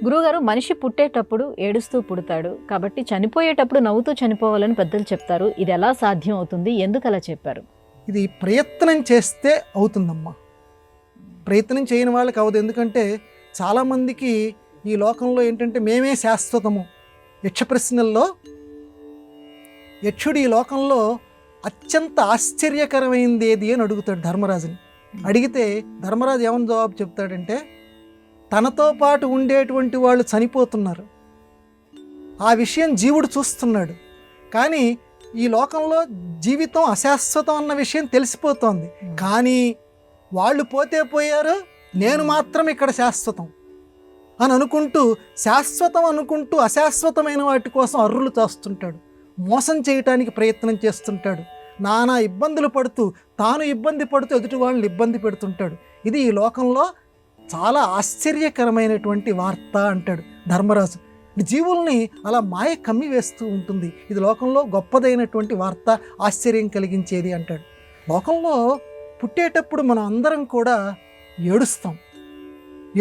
గురువుగారు, మనిషి పుట్టేటప్పుడు ఏడుస్తూ పుడతాడు కాబట్టి చనిపోయేటప్పుడు నవ్వుతూ చనిపోవాలని పెద్దలు చెప్తారు. ఇది ఎలా సాధ్యం అవుతుంది? ఎందుకు అలా చెప్పారు? ఇది ప్రయత్నం చేస్తే అవుతుందమ్మా. ప్రయత్నం చేయని వాళ్ళకి అవదు. ఎందుకంటే చాలామందికి ఈ లోకంలో ఏంటంటే మేమే శాశ్వతము. యక్ష ప్రశ్నల్లో యక్షుడు ఈ లోకంలో అత్యంత ఆశ్చర్యకరమైంది ఏది అని అడుగుతాడు ధర్మరాజుని. అడిగితే ధర్మరాజు ఏమని జవాబు చెప్తాడంటే, తనతో పాటు ఉండేటువంటి వాళ్ళు చనిపోతున్నారు, ఆ విషయం జీవుడు చూస్తున్నాడు, కానీ ఈ లోకంలో జీవితం అశాశ్వతం అన్న విషయం తెలిసిపోతోంది. కానీ వాళ్ళు పోతే పోయారు, నేను మాత్రం ఇక్కడ శాశ్వతం అని అనుకుంటూ శాశ్వతం అనుకుంటూ అశాశ్వతమైన వాటి కోసం అర్రులు చేస్తుంటాడు, మోసం చేయటానికి ప్రయత్నం చేస్తుంటాడు, నానా ఇబ్బందులు పడుతూ తాను ఇబ్బంది పడుతూ ఎదుటి వాళ్ళని ఇబ్బంది పెడుతుంటాడు. ఇది ఈ లోకంలో చాలా ఆశ్చర్యకరమైనటువంటి వార్త అంటాడు ధర్మరాజు. జీవుల్ని అలా మాయ కమ్మి వేస్తూ ఉంటుంది. ఇది లోకంలో గొప్పదైనటువంటి వార్త, ఆశ్చర్యం కలిగించేది అంటాడు. లోకంలో పుట్టేటప్పుడు మనం అందరం కూడా ఏడుస్తాం.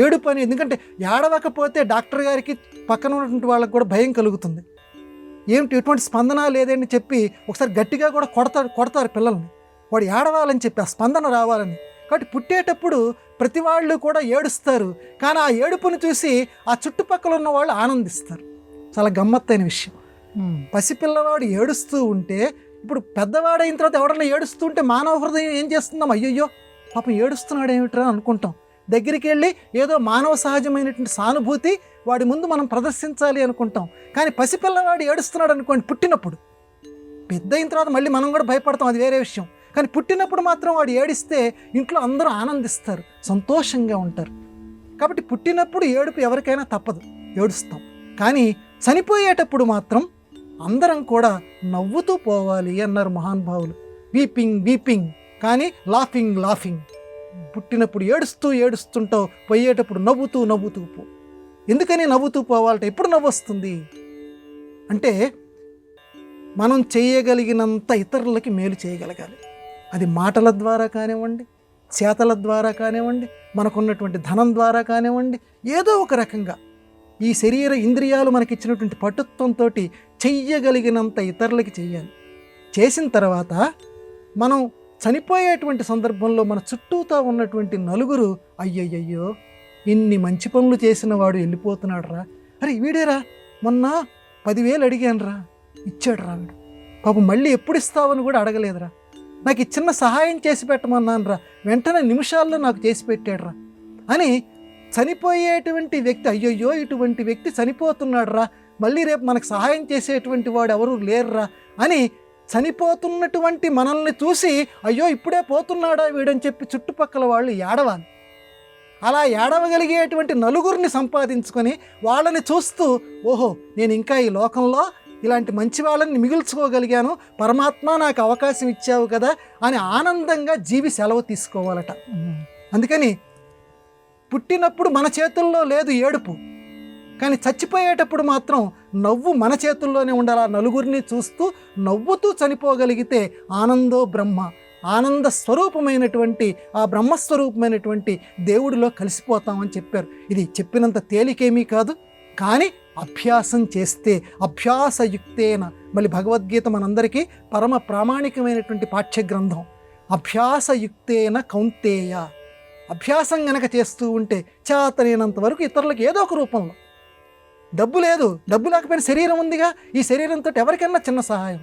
ఏడుపు అని, ఎందుకంటే ఏడవకపోతే డాక్టర్ గారికి పక్కన ఉన్నటువంటి వాళ్ళకి కూడా భయం కలుగుతుంది. ఏమిటి ఎటువంటి స్పందన లేదని చెప్పి ఒకసారి గట్టిగా కూడా కొడతారు పిల్లల్ని, వాడు ఏడవాలని చెప్పి ఆ స్పందన రావాలని. కాబట్టి పుట్టేటప్పుడు ప్రతి వాళ్ళు కూడా ఏడుస్తారు, కానీ ఆ ఏడుపుని చూసి ఆ చుట్టుపక్కల ఉన్న వాళ్ళు ఆనందిస్తారు. చాలా గమ్మత్తైన విషయం. పసిపిల్లవాడు ఏడుస్తూ ఉంటే, ఇప్పుడు పెద్దవాడైన తర్వాత ఎవడన్నా ఏడుస్తూ ఉంటే మానవ హృదయం ఏం చేస్తుందాం, అయ్యయ్యో పాపం ఏడుస్తున్నాడు ఏమిట్రా అనుకుంటాం. దగ్గరికి వెళ్ళి ఏదో మానవ సహజమైనటువంటి సానుభూతి వాడి ముందు మనం ప్రదర్శించాలి అనుకుంటాం. కానీ పసిపిల్లవాడు ఏడుస్తున్నాడు అనుకోండి, పుట్టినప్పుడు, పెద్ద అయిన తర్వాత మళ్ళీ మనం కూడా భయపడతాం, అది వేరే విషయం. కానీ పుట్టినప్పుడు మాత్రం వాడు ఏడిస్తే ఇంట్లో అందరూ ఆనందిస్తారు, సంతోషంగా ఉంటారు. కాబట్టి పుట్టినప్పుడు ఏడుపు ఎవరికైనా తప్పదు, ఏడుస్తాం. కానీ చనిపోయేటప్పుడు మాత్రం అందరం కూడా నవ్వుతూ పోవాలి అన్నారు మహానుభావులు. వీపింగ్ వీపింగ్ కానీ లాఫింగ్ లాఫింగ్. పుట్టినప్పుడు ఏడుస్తుంటావు, పోయేటప్పుడు నవ్వుతూ పో. ఎందుకని నవ్వుతూ పోవాలంటే ఎప్పుడు నవ్వు వస్తుంది అంటే, మనం చేయగలిగినంత ఇతరులకి మేలు చేయగలగాలి. అది మాటల ద్వారా కానివ్వండి, చేతల ద్వారా కానివ్వండి, మనకున్నటువంటి ధనం ద్వారా కానివ్వండి, ఏదో ఒక రకంగా ఈ శరీర ఇంద్రియాలు మనకిచ్చినటువంటి పటుత్వంతో చెయ్యగలిగినంత ఇతరులకి చెయ్యాలి. చేసిన తర్వాత మనం చనిపోయేటువంటి సందర్భంలో మన చుట్టూతో ఉన్నటువంటి నలుగురు, అయ్యయ్యో ఇన్ని మంచి పనులు చేసిన వాడు వెళ్ళిపోతున్నాడు రా, అరే వీడేరా మొన్న 10,000 అడిగాను రా, ఇచ్చాడు రా వీడు, పాపం మళ్ళీ ఎప్పుడు ఇస్తావని కూడా అడగలేదురా, నాకు ఈ చిన్న సహాయం చేసి పెట్టమన్నాను రా, వెంటనే నిమిషాల్లో నాకు చేసి పెట్టాడు రా అని చనిపోయేటువంటి వ్యక్తి, అయ్యయ్యో ఇటువంటి వ్యక్తి చనిపోతున్నాడు రా, మళ్ళీ రేపు మనకు సహాయం చేసేటువంటి వాడు ఎవరు లేరురా అని చనిపోతున్నటువంటి మనల్ని చూసి అయ్యో ఇప్పుడే పోతున్నాడా వీడని చెప్పి చుట్టుపక్కల వాళ్ళు ఏడవాలి. అలా ఏడవగలిగేటువంటి నలుగురిని సంపాదించుకొని వాళ్ళని చూస్తూ, ఓహో నేను ఇంకా ఈ లోకంలో ఇలాంటి మంచి వాళ్ళని మిగుల్చుకోగలిగాను, పరమాత్మ నాకు అవకాశం ఇచ్చావు కదా అని ఆనందంగా జీవి సెలవు తీసుకోవాలట. అందుకని పుట్టినప్పుడు మన చేతుల్లో లేదు ఏడుపు, కానీ చచ్చిపోయేటప్పుడు మాత్రం నవ్వు మన చేతుల్లోనే ఉండాలి. ఆ నలుగురిని చూస్తూ నవ్వుతూ చనిపోగలిగితే ఆనందో బ్రహ్మ, ఆనంద స్వరూపమైనటువంటి ఆ బ్రహ్మస్వరూపమైనటువంటి దేవుడిలో కలిసిపోతామని చెప్పారు. ఇది చెప్పినంత తేలికేమీ కాదు, కానీ అభ్యాసం చేస్తే, అభ్యాసయుక్తేన, మళ్ళీ భగవద్గీత మనందరికీ పరమ ప్రామాణికమైనటువంటి పాఠ్యగ్రంథం. అభ్యాసయుక్తేన కౌంతేయ, అభ్యాసం గనక చేస్తూ ఉంటే చేతనైనంత వరకు ఇతరులకు ఏదో ఒక రూపంలో, డబ్బు లేదు, డబ్బు లేకపోయినా శరీరం ఉందిగా, ఈ శరీరంతో ఎవరికైనా చిన్న సహాయం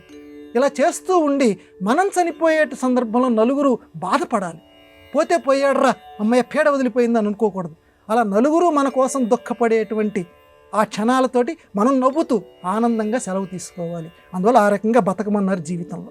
ఇలా చేస్తూ ఉండి మనం చనిపోయే సందర్భంలో నలుగురు బాధపడాలి. పోతే పోయాడురా అమ్మయ్య పీడ వదిలిపోయింది అని అనుకోకూడదు. అలా నలుగురు మన కోసం దుఃఖపడేటువంటి ఆ క్షణాలతోటి మనం నవ్వుతూ ఆనందంగా సెలవు తీసుకోవాలి. అందువల్ల ఆ రకంగా బతకమన్నారు జీవితంలో.